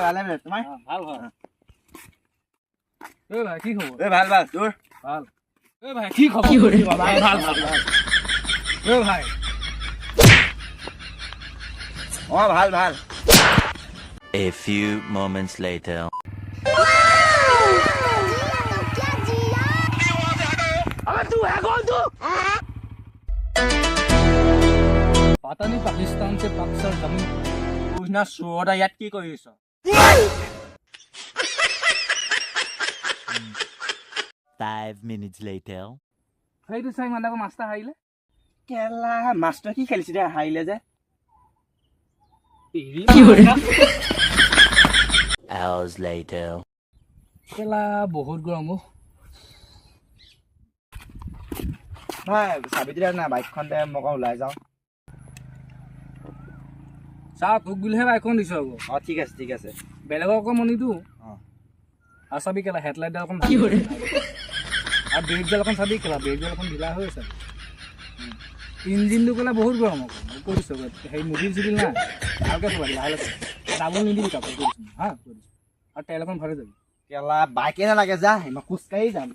ভালে বে তোমাৰ ভাল ভাল এ ভাই কি খবৰ এ ভাল ভাল তোৰ ভাল এ ভাই কি খবৰ ভাল ভাল ভাল এ ভাই ভাল ভাল A few moments later. पता नहीं पाकिस्तान से पाकिस्तान जमीन পুষ্ণা চোৰটা ইয়াত কি কৰি আছ 5 minutes later. সেইটো চাই মানে আকৌ মাছটা হাৰিলে কেলা মাছটো কি খেলিছে দে হাৰিলে যে Hours later. কেলা বহুত গৰম অ ভাই চাবি দিলে না বাইকখন দে মই ওলাই যাওঁ চাহ তোক বুলিহে বাইকখন দিছো আকৌ ঠিক আছে ঠিক আছে বেলেগক আকৌ মনিটো আৰু চাবি কেলা হেডলাইট ডালখন কি কৰে আৰু ব্ৰেক ডালখন চাবি কেলা ব্ৰেক ডালখন ঢিলা হৈ আছে ইঞ্জিনটো কেলা বহুত গৰম আকৌ মই কৈছো সেই মুবিল চুবিল না ভালকে চলাবি লাহে লাহে ডাবল নিদিবি কাপোৰ কৈছো হা কৈছো আৰু তেল এখন ভৰাই যাবি কেলা বাইকে নালাগে যা মই খোজকাঢ়ি যাম